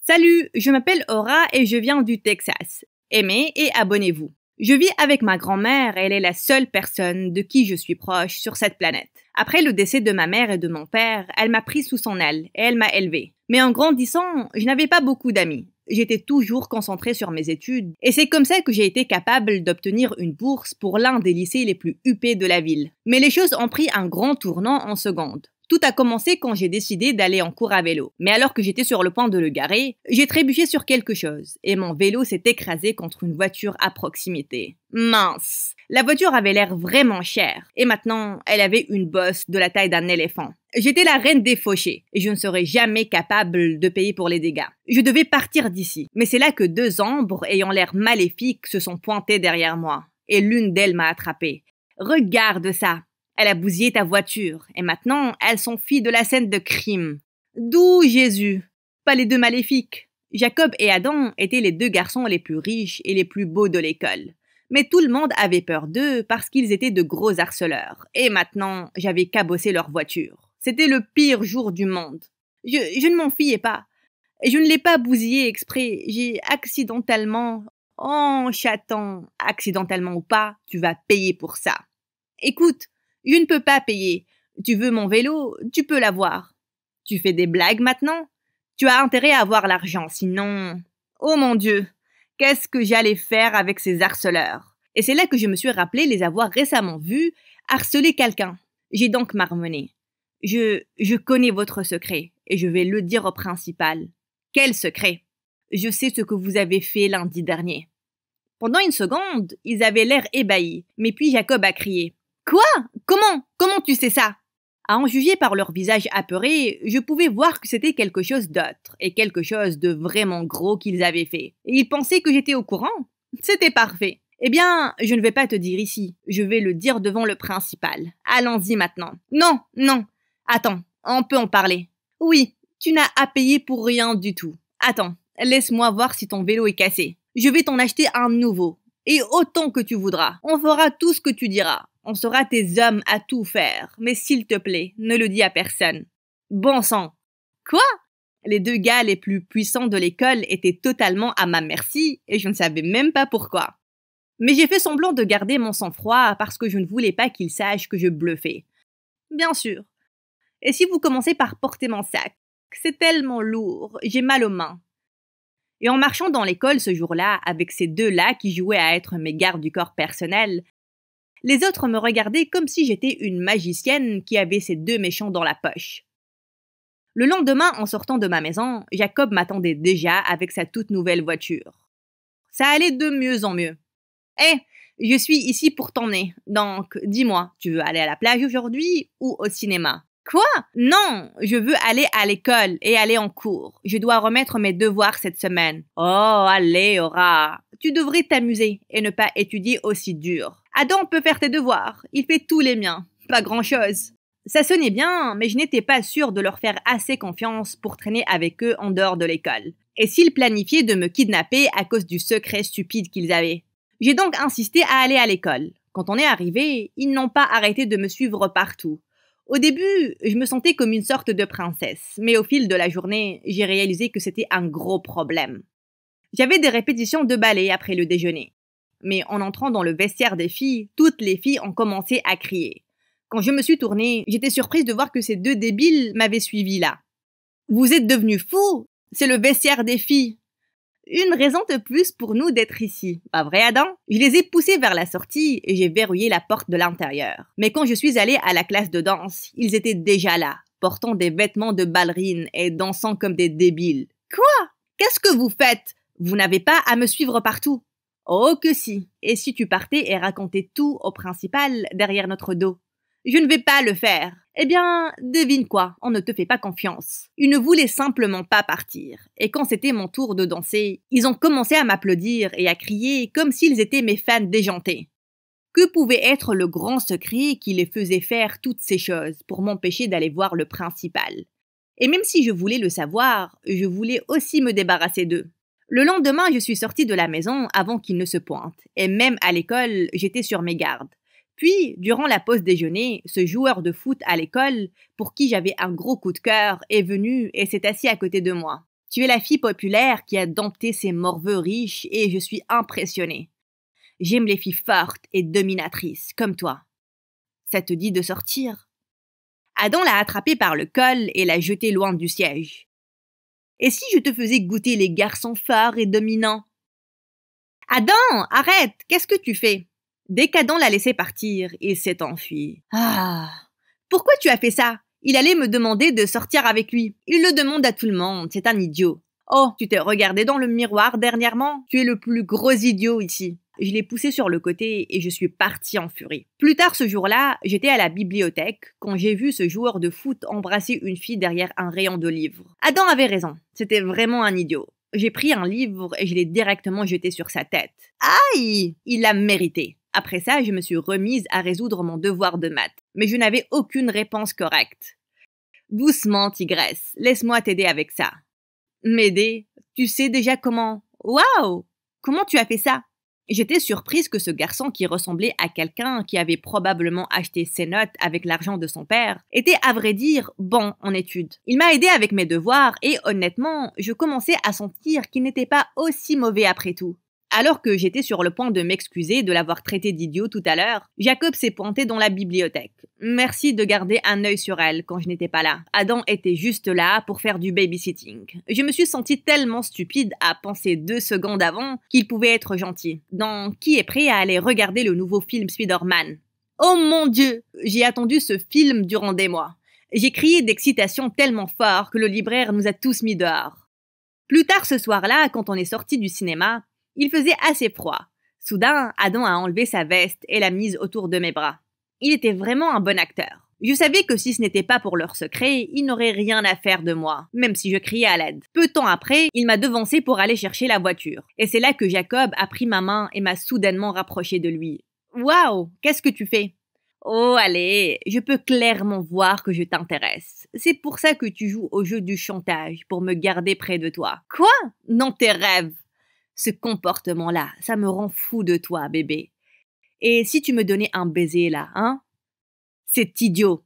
Salut, je m'appelle Aura et je viens du Texas. Aimez et abonnez-vous. Je vis avec ma grand-mère et elle est la seule personne de qui je suis proche sur cette planète. Après le décès de ma mère et de mon père, elle m'a pris sous son aile et elle m'a élevée. Mais en grandissant, je n'avais pas beaucoup d'amis. J'étais toujours concentrée sur mes études et c'est comme ça que j'ai été capable d'obtenir une bourse pour l'un des lycées les plus huppés de la ville. Mais les choses ont pris un grand tournant en seconde. Tout a commencé quand j'ai décidé d'aller en cours à vélo. Mais alors que j'étais sur le point de le garer, j'ai trébuché sur quelque chose et mon vélo s'est écrasé contre une voiture à proximité. Mince! La voiture avait l'air vraiment chère et maintenant, elle avait une bosse de la taille d'un éléphant. J'étais la reine des fauchés et je ne serais jamais capable de payer pour les dégâts. Je devais partir d'ici, mais c'est là que deux ombres ayant l'air maléfiques se sont pointées derrière moi et l'une d'elles m'a attrapée. Regarde ça! Elle a bousillé ta voiture, et maintenant, elles s'enfuient de la scène de crime. D'où Jésus? Pas les deux maléfiques. Jacob et Adam étaient les deux garçons les plus riches et les plus beaux de l'école. Mais tout le monde avait peur d'eux parce qu'ils étaient de gros harceleurs. Et maintenant, j'avais cabossé leur voiture. C'était le pire jour du monde. Je ne m'en fiais pas. Et je ne l'ai pas bousillé exprès. J'ai accidentellement... Oh, chaton, accidentellement ou pas, tu vas payer pour ça. Écoute, je ne peux pas payer. Tu veux mon vélo, tu peux l'avoir. Tu fais des blagues maintenant? Tu as intérêt à avoir l'argent, sinon... Oh mon Dieu, qu'est-ce que j'allais faire avec ces harceleurs? Et c'est là que je me suis rappelé les avoir récemment vus harceler quelqu'un. J'ai donc marmonné. Je connais votre secret, et je vais le dire au principal. Quel secret? Je sais ce que vous avez fait lundi dernier. Pendant une seconde, ils avaient l'air ébahis, mais puis Jacob a crié. Quoi? Comment tu sais ça? À en juger par leur visage apeuré, je pouvais voir que c'était quelque chose d'autre, et quelque chose de vraiment gros qu'ils avaient fait. Et ils pensaient que j'étais au courant? C'était parfait. Eh bien, je ne vais pas te dire ici, je vais le dire devant le principal. Allons-y maintenant. Non. Attends, on peut en parler. Oui, tu n'as à payer pour rien du tout. Attends, laisse-moi voir si ton vélo est cassé. Je vais t'en acheter un nouveau. Et autant que tu voudras. On fera tout ce que tu diras. On sera tes hommes à tout faire. Mais s'il te plaît, ne le dis à personne. Bon sang. Quoi? Les deux gars les plus puissants de l'école étaient totalement à ma merci et je ne savais même pas pourquoi. Mais j'ai fait semblant de garder mon sang-froid parce que je ne voulais pas qu'ils sachent que je bluffais. Bien sûr. Et si vous commencez par porter mon sac? C'est tellement lourd, j'ai mal aux mains. Et en marchant dans l'école ce jour-là, avec ces deux-là qui jouaient à être mes gardes du corps personnels, les autres me regardaient comme si j'étais une magicienne qui avait ces deux méchants dans la poche. Le lendemain, en sortant de ma maison, Jacob m'attendait déjà avec sa toute nouvelle voiture. Ça allait de mieux en mieux. Je suis ici pour t'emmener, donc dis-moi, tu veux aller à la plage aujourd'hui ou au cinéma? Quoi? Non, je veux aller à l'école et aller en cours. Je dois remettre mes devoirs cette semaine. Oh, allez, Aura. Tu devrais t'amuser et ne pas étudier aussi dur. Adam peut faire tes devoirs. Il fait tous les miens. Pas grand-chose. Ça sonnait bien, mais je n'étais pas sûre de leur faire assez confiance pour traîner avec eux en dehors de l'école. Et s'ils planifiaient de me kidnapper à cause du secret stupide qu'ils avaient? J'ai donc insisté à aller à l'école. Quand on est arrivé, ils n'ont pas arrêté de me suivre partout. Au début, je me sentais comme une sorte de princesse, mais au fil de la journée, j'ai réalisé que c'était un gros problème. J'avais des répétitions de ballet après le déjeuner. Mais en entrant dans le vestiaire des filles, toutes les filles ont commencé à crier. Quand je me suis tournée, j'étais surprise de voir que ces deux débiles m'avaient suivie là. Vous êtes devenus fous? C'est le vestiaire des filles. Une raison de plus pour nous d'être ici. Pas vrai, Adam? Je les ai poussés vers la sortie et j'ai verrouillé la porte de l'intérieur. Mais quand je suis allée à la classe de danse, ils étaient déjà là, portant des vêtements de ballerines et dansant comme des débiles. Quoi? Qu'est-ce que vous faites? Vous n'avez pas à me suivre partout. Oh que si. Et si tu partais et racontais tout au principal derrière notre dos? Je ne vais pas le faire. Eh bien, devine quoi, on ne te fait pas confiance. Ils ne voulaient simplement pas partir. Et quand c'était mon tour de danser, ils ont commencé à m'applaudir et à crier comme s'ils étaient mes fans déjantés. Que pouvait être le grand secret qui les faisait faire toutes ces choses pour m'empêcher d'aller voir le principal? Et même si je voulais le savoir, je voulais aussi me débarrasser d'eux. Le lendemain, je suis sortie de la maison avant qu'ils ne se pointent. Et même à l'école, j'étais sur mes gardes. Puis, durant la pause déjeuner, ce joueur de foot à l'école, pour qui j'avais un gros coup de cœur, est venu et s'est assis à côté de moi. Tu es la fille populaire qui a dompté ces morveux riches et je suis impressionnée. J'aime les filles fortes et dominatrices, comme toi. Ça te dit de sortir? Adam l'a attrapée par le col et l'a jetée loin du siège. Et si je te faisais goûter les garçons forts et dominants? Adam, arrête, qu'est-ce que tu fais? Dès qu'Adam l'a laissé partir, il s'est enfui. Ah, pourquoi tu as fait ça? Il allait me demander de sortir avec lui. Il le demande à tout le monde, c'est un idiot. Oh, tu t'es regardé dans le miroir dernièrement? Tu es le plus gros idiot ici. Je l'ai poussé sur le côté et je suis partie en furie. Plus tard ce jour-là, j'étais à la bibliothèque quand j'ai vu ce joueur de foot embrasser une fille derrière un rayon de livres. Adam avait raison, c'était vraiment un idiot. J'ai pris un livre et je l'ai directement jeté sur sa tête. Aïe! Il l'a mérité. Après ça, je me suis remise à résoudre mon devoir de maths, mais je n'avais aucune réponse correcte. Doucement, tigresse, laisse-moi t'aider avec ça. M'aider? Tu sais déjà comment? Waouh! Comment tu as fait ça? J'étais surprise que ce garçon qui ressemblait à quelqu'un qui avait probablement acheté ses notes avec l'argent de son père était à vrai dire bon en études. Il m'a aidé avec mes devoirs et honnêtement, je commençais à sentir qu'il n'était pas aussi mauvais après tout. Alors que j'étais sur le point de m'excuser de l'avoir traité d'idiot tout à l'heure, Jacob s'est pointé dans la bibliothèque. Merci de garder un œil sur elle quand je n'étais pas là. Adam était juste là pour faire du babysitting. Je me suis sentie tellement stupide à penser 2 secondes avant qu'il pouvait être gentil. Donc, qui est prêt à aller regarder le nouveau film Spider-Man? Oh mon Dieu! J'ai attendu ce film durant des mois. J'ai crié d'excitation tellement fort que le libraire nous a tous mis dehors. Plus tard ce soir-là, quand on est sorti du cinéma, il faisait assez froid. Soudain, Adam a enlevé sa veste et l'a mise autour de mes bras. Il était vraiment un bon acteur. Je savais que si ce n'était pas pour leur secret, il n'aurait rien à faire de moi, même si je criais à l'aide. Peu de temps après, il m'a devancé pour aller chercher la voiture. Et c'est là que Jacob a pris ma main et m'a soudainement rapproché de lui. « Waouh, qu'est-ce que tu fais ?»« Oh, allez, je peux clairement voir que je t'intéresse. C'est pour ça que tu joues au jeu du chantage, pour me garder près de toi. »« Quoi? Non, tes rêves !» Ce comportement-là, ça me rend fou de toi, bébé. Et si tu me donnais un baiser là, hein? C'est idiot.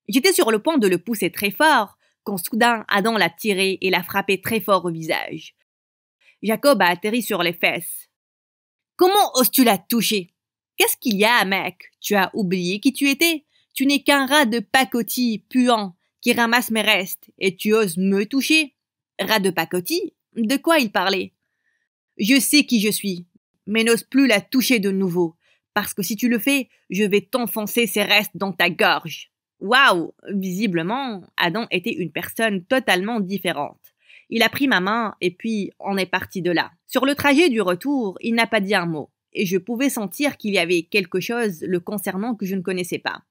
J'étais sur le point de le pousser très fort, quand soudain Adam l'a tiré et l'a frappé très fort au visage. Jacob a atterri sur les fesses. Comment oses-tu la toucher? Qu'est-ce qu'il y a, mec? Tu as oublié qui tu étais? Tu n'es qu'un rat de pacotille puant qui ramasse mes restes et tu oses me toucher? Rat de pacotille? De quoi il parlait? Je sais qui je suis, mais n'ose plus la toucher de nouveau, parce que si tu le fais, je vais t'enfoncer ces restes dans ta gorge. Waouh! Visiblement, Adam était une personne totalement différente. Il a pris ma main et puis on est parti de là. Sur le trajet du retour, il n'a pas dit un mot, et je pouvais sentir qu'il y avait quelque chose le concernant que je ne connaissais pas.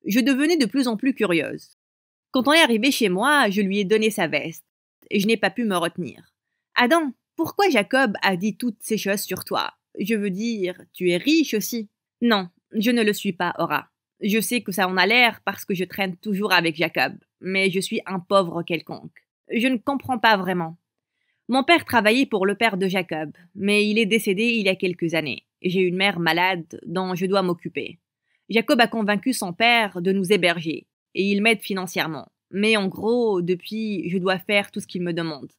Je devenais de plus en plus curieuse. Quand on est arrivé chez moi, je lui ai donné sa veste, et je n'ai pas pu me retenir. Adam, pourquoi Jacob a dit toutes ces choses sur toi? Je veux dire, tu es riche aussi. Non, je ne le suis pas, Aura. Je sais que ça en a l'air parce que je traîne toujours avec Jacob, mais je suis un pauvre quelconque. Je ne comprends pas vraiment. Mon père travaillait pour le père de Jacob, mais il est décédé il y a quelques années. J'ai une mère malade dont je dois m'occuper. Jacob a convaincu son père de nous héberger, et il m'aide financièrement. Mais en gros, depuis, je dois faire tout ce qu'il me demande.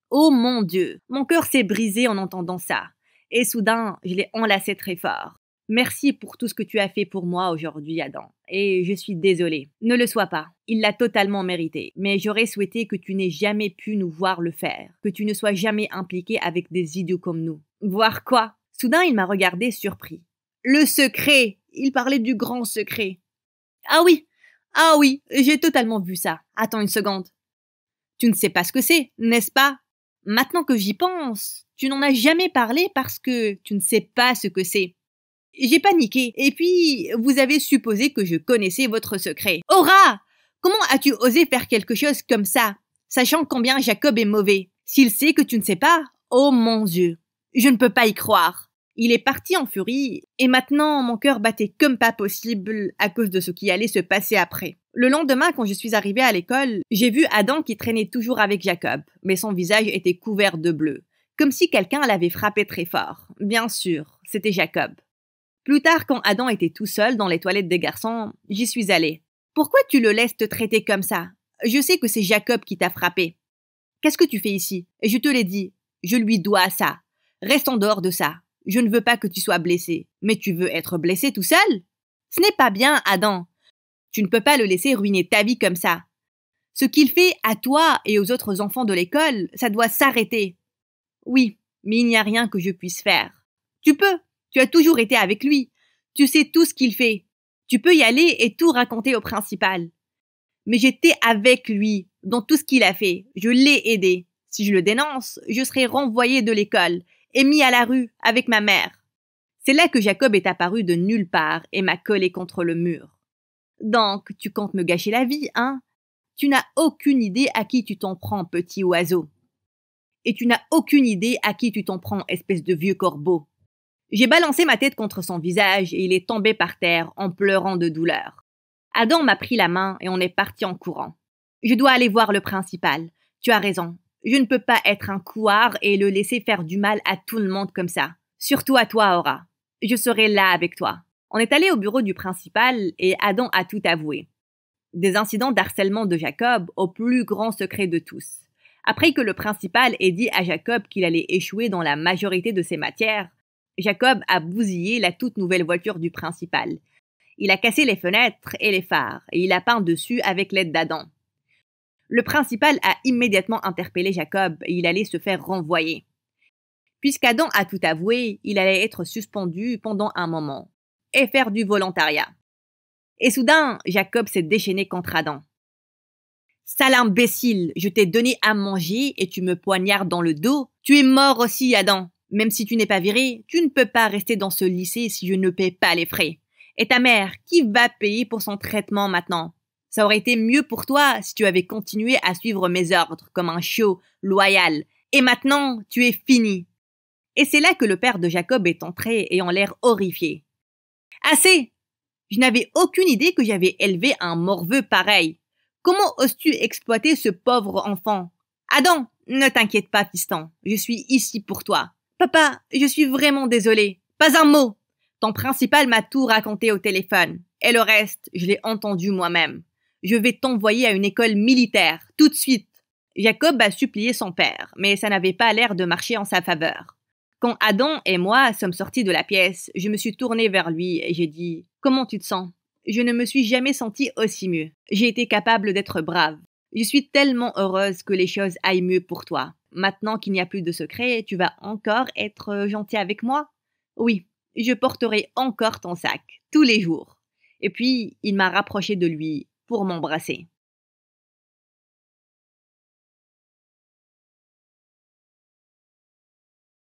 Oh mon Dieu, mon cœur s'est brisé en entendant ça. Et soudain, je l'ai enlacé très fort. Merci pour tout ce que tu as fait pour moi aujourd'hui, Adam. Et je suis désolée. Ne le sois pas. Il l'a totalement mérité. Mais j'aurais souhaité que tu n'aies jamais pu nous voir le faire. Que tu ne sois jamais impliqué avec des idiots comme nous. Voir quoi? Soudain, il m'a regardé surpris. Le secret! Il parlait du grand secret. Ah oui, j'ai totalement vu ça. Attends une seconde. Tu ne sais pas ce que c'est, n'est-ce pas? Maintenant que j'y pense, tu n'en as jamais parlé parce que tu ne sais pas ce que c'est. J'ai paniqué, et puis vous avez supposé que je connaissais votre secret. Aura! Comment as-tu osé faire quelque chose comme ça, sachant combien Jacob est mauvais? S'il sait que tu ne sais pas, oh mon Dieu, je ne peux pas y croire. Il est parti en furie, et maintenant mon cœur battait comme pas possible à cause de ce qui allait se passer après. Le lendemain, quand je suis arrivée à l'école, j'ai vu Adam qui traînait toujours avec Jacob, mais son visage était couvert de bleu, comme si quelqu'un l'avait frappé très fort. Bien sûr, c'était Jacob. Plus tard, quand Adam était tout seul dans les toilettes des garçons, j'y suis allée. Pourquoi tu le laisses te traiter comme ça? Je sais que c'est Jacob qui t'a frappé. Qu'est-ce que tu fais ici? Et je te l'ai dit, je lui dois ça. Reste en dehors de ça. Je ne veux pas que tu sois blessé. Mais tu veux être blessé tout seul? Ce n'est pas bien, Adam. Tu ne peux pas le laisser ruiner ta vie comme ça. Ce qu'il fait à toi et aux autres enfants de l'école, ça doit s'arrêter. Oui, mais il n'y a rien que je puisse faire. Tu peux. Tu as toujours été avec lui. Tu sais tout ce qu'il fait. Tu peux y aller et tout raconter au principal. Mais j'étais avec lui dans tout ce qu'il a fait. Je l'ai aidé. Si je le dénonce, je serai renvoyé de l'école et mis à la rue avec ma mère. C'est là que Jacob est apparu de nulle part et m'a collé contre le mur. Donc, tu comptes me gâcher la vie, hein? Tu n'as aucune idée à qui tu t'en prends, petit oiseau. Et tu n'as aucune idée à qui tu t'en prends, espèce de vieux corbeau. J'ai balancé ma tête contre son visage et il est tombé par terre en pleurant de douleur. Adam m'a pris la main et on est parti en courant. Je dois aller voir le principal. Tu as raison. Je ne peux pas être un couard et le laisser faire du mal à tout le monde comme ça. Surtout à toi, Aura. Je serai là avec toi. On est allé au bureau du principal et Adam a tout avoué. Des incidents d'harcèlement de Jacob au plus grand secret de tous. Après que le principal ait dit à Jacob qu'il allait échouer dans la majorité de ses matières, Jacob a bousillé la toute nouvelle voiture du principal. Il a cassé les fenêtres et les phares et il a peint dessus avec l'aide d'Adam. Le principal a immédiatement interpellé Jacob et il allait se faire renvoyer. Puisqu'Adam a tout avoué, il allait être suspendu pendant un moment et faire du volontariat. Et soudain, Jacob s'est déchaîné contre Adam. « Sale imbécile, je t'ai donné à manger et tu me poignardes dans le dos. Tu es mort aussi, Adam. Même si tu n'es pas viré, tu ne peux pas rester dans ce lycée si je ne paie pas les frais. Et ta mère, qui va payer pour son traitement maintenant? Ça aurait été mieux pour toi si tu avais continué à suivre mes ordres comme un chiot loyal. Et maintenant, tu es fini. » Et c'est là que le père de Jacob est entré ayant l'air horrifié. « Assez! Je n'avais aucune idée que j'avais élevé un morveux pareil. Comment oses-tu exploiter ce pauvre enfant? Adam, ne t'inquiète pas, fiston. Je suis ici pour toi. Papa, je suis vraiment désolée. Pas un mot. Ton principal m'a tout raconté au téléphone. Et le reste, je l'ai entendu moi-même. Je vais t'envoyer à une école militaire, tout de suite. » Jacob a supplié son père, mais ça n'avait pas l'air de marcher en sa faveur. Quand Adam et moi sommes sortis de la pièce, je me suis tournée vers lui et j'ai dit « Comment tu te sens ?» Je ne me suis jamais sentie aussi mieux. J'ai été capable d'être brave. Je suis tellement heureuse que les choses aillent mieux pour toi. Maintenant qu'il n'y a plus de secret, tu vas encore être gentil avec moi? Oui, je porterai encore ton sac, tous les jours. Et puis, il m'a rapproché de lui pour m'embrasser.